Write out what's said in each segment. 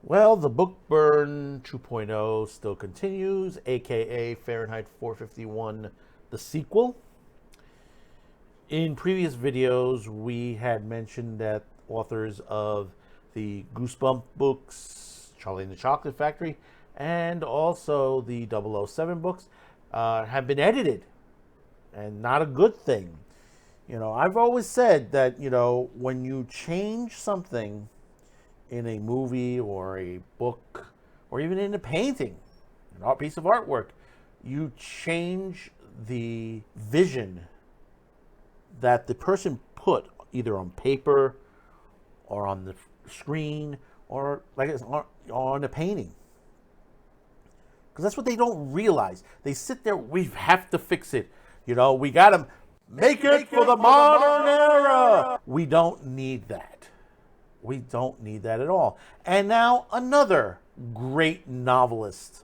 Well, the book burn 2.0 still continues, aka Fahrenheit 451, the sequel. In previous videos, we had mentioned that authors of the Goosebump books, Charlie and the Chocolate Factory, and also the 007 books have been edited, and not a good thing. I've always said that, when you change something in a movie or a book or even in a painting, an art piece of artwork, you change the vision that the person put either on paper or on the screen or like it's on a painting. Because that's what they don't realize. They sit there, we have to fix it. We got to make it for the modern era. We don't need that. We don't need that at all. And now another great novelist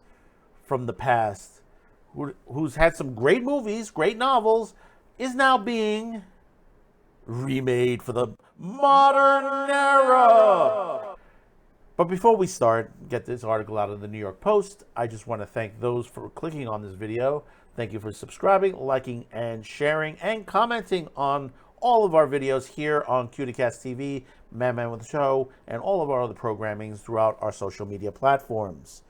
from the past who's had some great movies, great novels, is now being remade for the modern era. But before we get this article out of the New York Post, I just want to thank those for clicking on this video. Thank you for subscribing, liking, and sharing, and commenting on all of our videos here on Cuticast TV, Man with the Show, and all of our other programmings throughout our social media platforms.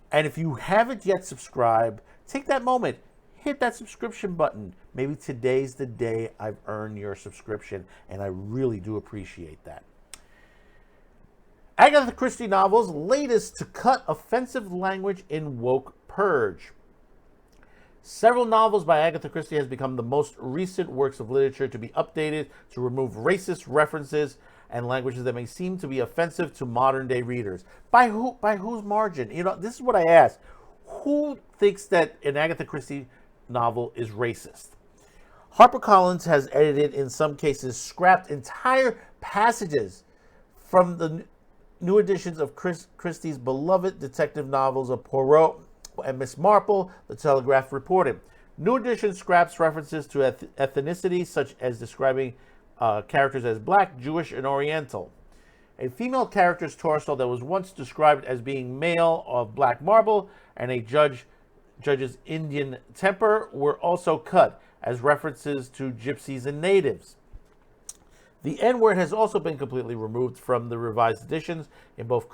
And if you haven't yet subscribed, take that moment, hit that subscription button. Maybe today's the day I've earned your subscription, and I really do appreciate that. Agatha Christie novels latest to cut offensive language in woke purge. Several novels by Agatha Christie has become the most recent works of literature to be updated to remove racist references and languages that may seem to be offensive to modern day readers. By whose margin? This is what I ask. Who thinks that an Agatha Christie novel is racist? HarperCollins has edited, in some cases, scrapped entire passages from the new editions of Christie's beloved detective novels of Poirot and Miss Marple, The Telegraph reported. New edition scraps references to ethnicity, such as describing characters as black, Jewish, and Oriental. A female character's torso that was once described as being male of black marble and a judge's Indian temper were also cut as references to gypsies and natives. The N-word has also been completely removed from the revised editions in both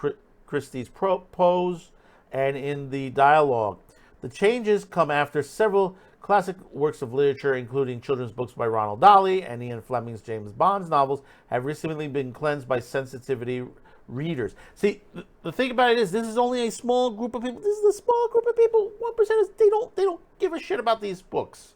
Christie's prose and in the dialogue. The changes come after several classic works of literature, including children's books by Ronald Dahl and Ian Fleming's James Bond novels, have recently been cleansed by sensitivity readers. See, the thing about it is, this is only a small group of people. This is a small group of people. 1% they don't give a shit about these books.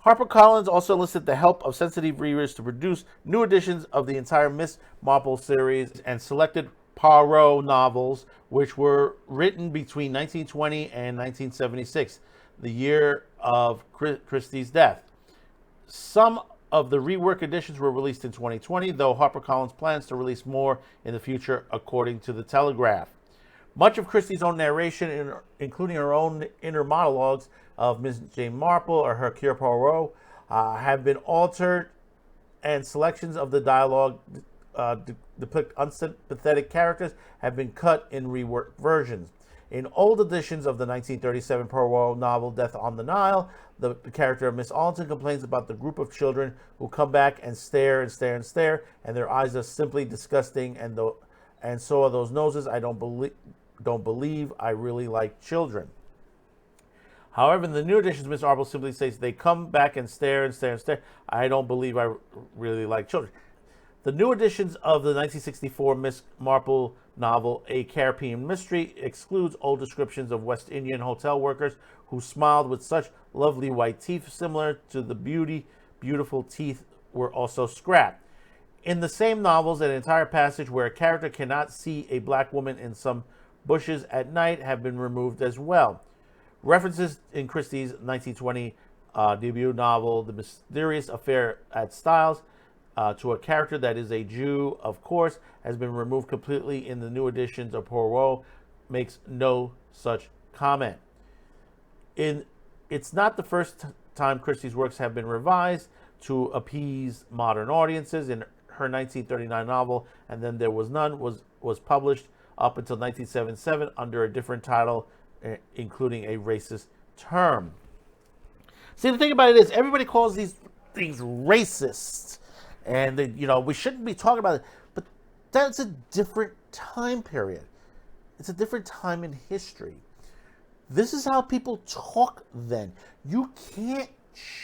HarperCollins also enlisted the help of sensitive readers to produce new editions of the entire Miss Marple series and selected Poirot novels, which were written between 1920 and 1976, the year of Christie's death. Some of the rework editions were released in 2020, though HarperCollins plans to release more in the future, according to The Telegraph. Much of Christie's own narration, including her own inner monologues of Miss Jane Marple or Hercule Poirot, have been altered, and selections of the dialogue depict unsympathetic characters have been cut in reworked versions. In old editions of the 1937 Poirot novel Death on the Nile, the character of Miss Allenton complains about the group of children who come back and stare and stare and stare, and their eyes are simply disgusting, and so are those noses. I don't believe I really like children. However, in the new editions, Miss Marple simply says they come back and stare and stare and stare. I don't believe I really like children. The new editions of the 1964 Miss Marple novel, A Caribbean Mystery, excludes old descriptions of West Indian hotel workers who smiled with such lovely white teeth similar to the beautiful teeth were also scrapped. In the same novels, an entire passage where a character cannot see a black woman in some bushes at night have been removed as well. References in Christie's 1920 debut novel, The Mysterious Affair at Styles, to a character that is a Jew, of course, has been removed completely in the new editions of Poirot, makes no such comment. It's not the first time Christie's works have been revised to appease modern audiences. In her 1939 novel, And Then There Was None, was published up until 1977 under a different title, including a racist term. See, the thing about it is, everybody calls these things racist, and we shouldn't be talking about it. But that's a different time period. It's a different time in history. This is how people talk then. You can't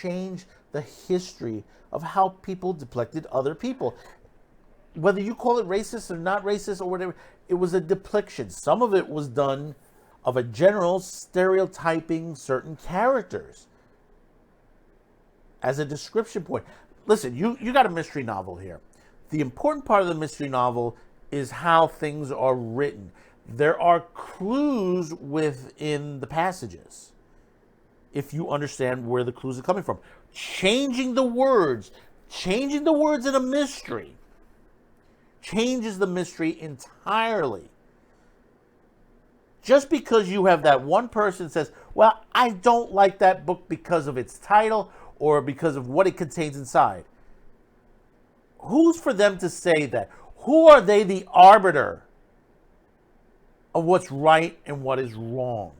change the history of how people depicted other people. Whether you call it racist or not racist or whatever, it was a depiction. Some of it was done of a general stereotyping certain characters as a description point. Listen, you got a mystery novel here. The important part of the mystery novel is how things are written. There are clues within the passages, if you understand where the clues are coming from. Changing the words in a mystery changes the mystery entirely. Just because you have that one person says, well, I don't like that book because of its title or because of what it contains inside. Who's for them to say that? Who are they the arbiter of what's right and what is wrong?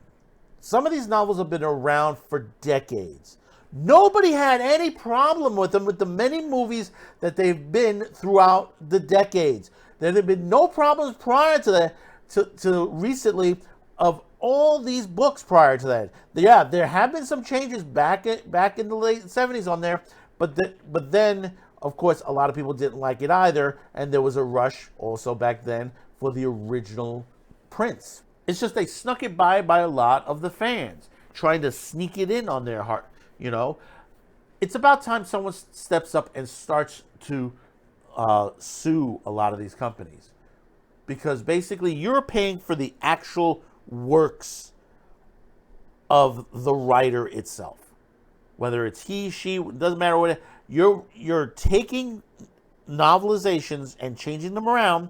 Some of these novels have been around for decades. Nobody had any problem with them, with the many movies that they've been throughout the decades. There have been no problems prior to that, to recently, of all these books prior to that. Yeah, there have been some changes back in the late 70s on there, but then, of course, a lot of people didn't like it either, and there was a rush also back then for the original prints. It's just they snuck it by a lot of the fans, trying to sneak it in on their heart. It's about time someone steps up and starts to sue a lot of these companies, because basically you're paying for the actual works of the writer itself, whether it's he, she, doesn't matter what. You're taking novelizations and changing them around.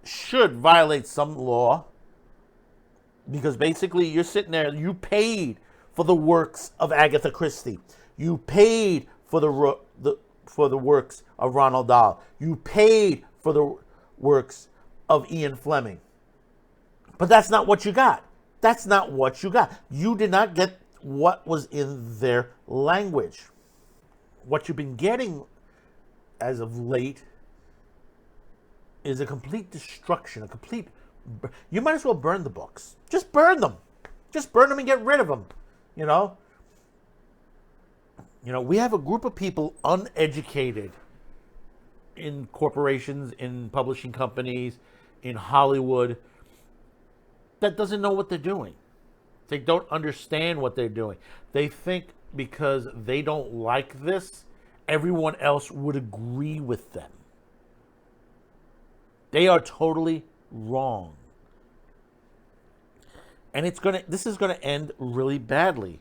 Should violate some law, because basically you're sitting there, you paid for the works of Agatha Christie, you paid for the works of Ronald Dahl, you paid for the works of Ian Fleming, but that's not what you got. That's not what you got. You did not get what was in their language. What you've been getting as of late is a complete destruction, you might as well burn the books. Just burn them. Just burn them and get rid of them. We have a group of people uneducated in corporations, in publishing companies, in Hollywood, that doesn't know what they're doing. They don't understand what they're doing. They think because they don't like this, everyone else would agree with them. They are totally wrong. And this is going to end really badly.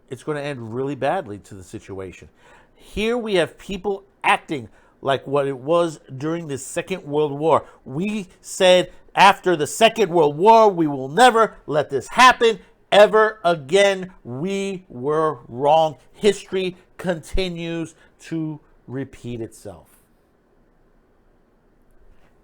It's going to end really badly to the situation. Here we have people acting like what it was during the Second World War. We said after the Second World War, we will never let this happen ever again. We were wrong. History continues to repeat itself.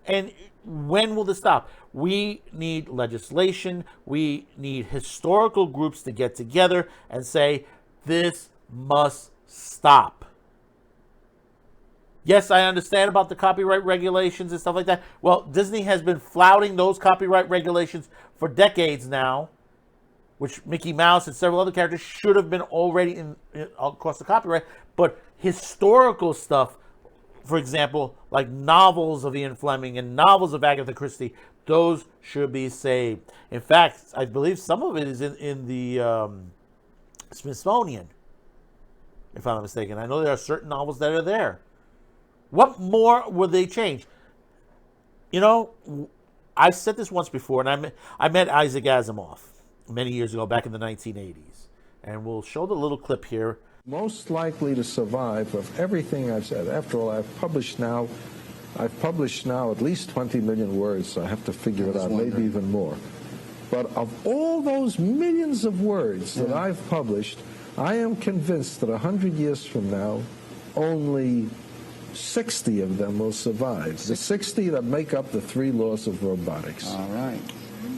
And when will this stop? We need legislation. We need historical groups to get together and say, this must stop. Yes, I understand about the copyright regulations and stuff like that. Well, Disney has been flouting those copyright regulations for decades now, which Mickey Mouse and several other characters should have been already in across the copyright. But historical stuff, for example, like novels of Ian Fleming and novels of Agatha Christie, those should be saved. In fact, I believe some of it is in the Smithsonian, if I'm not mistaken. I know there are certain novels that are there. What more would they change? I said this once before, and I met Isaac Asimov many years ago, back in the 1980s. And we'll show the little clip here. Most likely to survive of everything I've said. After all, I've published now at least 20 million words, so I have to figure it out, maybe even more. But of all those millions of words that I've published, I am convinced that 100 years from now, only 60 of them will survive. The 60 that make up the 3 laws of robotics. All right.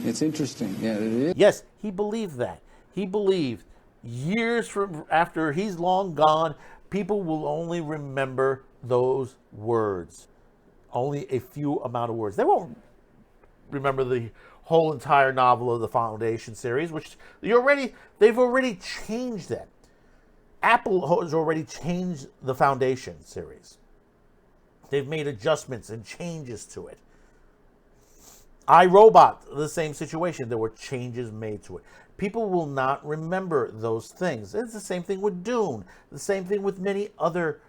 It's interesting. Yeah, it is. Yes, he believed that. He believed years from after he's long gone, people will only remember those words. Only a few amount of words. They won't remember the whole entire novel of the Foundation series, which they've already changed that. Apple has already changed the Foundation series. They've made adjustments and changes to it. iRobot, the same situation. There were changes made to it. People will not remember those things. It's the same thing with Dune. The same thing with many other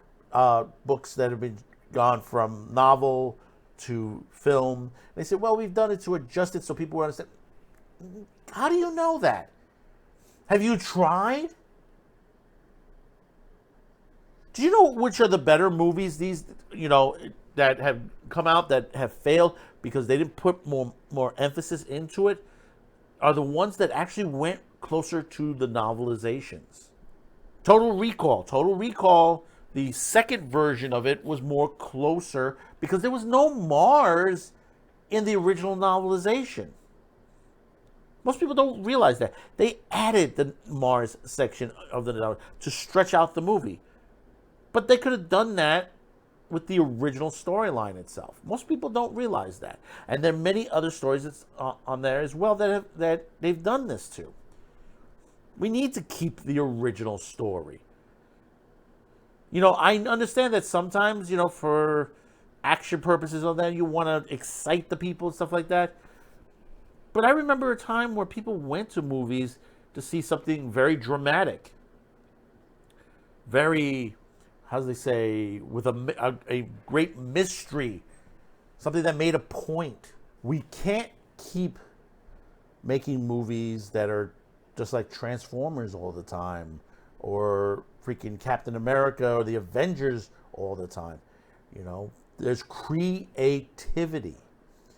books that have been gone from novel to film. They said, well, we've done it to adjust it so people will understand. How do you know that? Have you tried? Do you know which are the better movies that have come out that have failed because they didn't put more emphasis into it? Are the ones that actually went closer to the novelizations. Total Recall, the second version of it was more closer because there was no Mars in the original novelization. Most people don't realize that. They added the Mars section of the novel to stretch out the movie. But they could have done that with the original storyline itself. Most people don't realize that. And there are many other stories that's on there as well that they've done this to. We need to keep the original story. I understand that sometimes, for action purposes or that, you want to excite the people and stuff like that. But I remember a time where people went to movies to see something very dramatic. Very, how do they say, with a great mystery. Something that made a point. We can't keep making movies that are just like Transformers all the time. Or freaking Captain America or the Avengers all the time. There's creativity.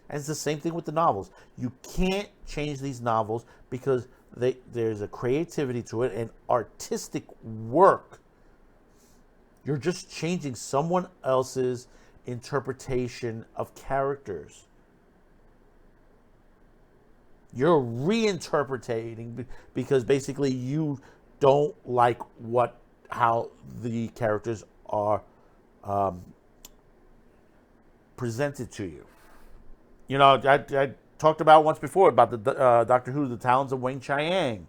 And it's the same thing with the novels. You can't change these novels because there's a creativity to it and artistic work. You're just changing someone else's interpretation of characters. You're reinterpreting because basically you don't like how the characters are presented to you. I talked about once before about the Doctor Who, the Talons of Wing Chiang.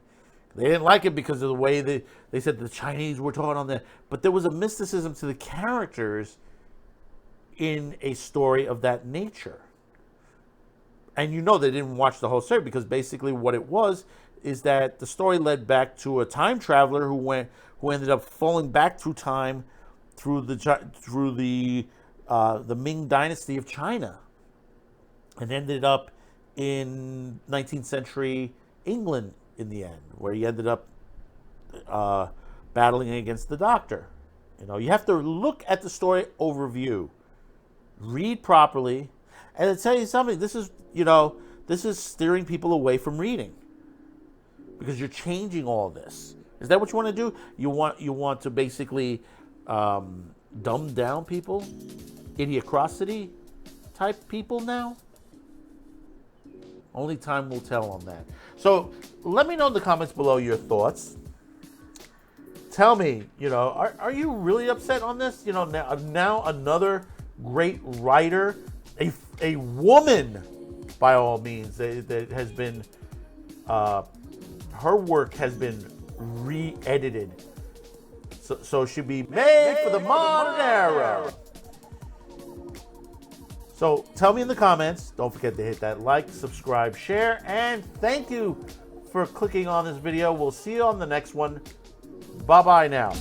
They didn't like it because of the way they said the Chinese were taught on there. But there was a mysticism to the characters in a story of that nature. And they didn't watch the whole story because basically what it was is that the story led back to a time traveler who ended up falling back through time through the Ming Dynasty of China, and ended up in 19th century England in the end, where he ended up battling against the Doctor. You have to look at the story overview, read properly, and to tell you something, this is steering people away from reading because you're changing all this. Is that what you want to do? You want to basically dumb down people, idiocracy type people now? Only time will tell on that. So let me know in the comments below your thoughts. Tell me, are you really upset on this? Now another great writer, a woman, by all means, that has been, her work has been re-edited. So she'll be made for the modern era. So tell me in the comments. Don't forget to hit that like, subscribe, share, and thank you for clicking on this video. We'll see you on the next one. Bye-bye now.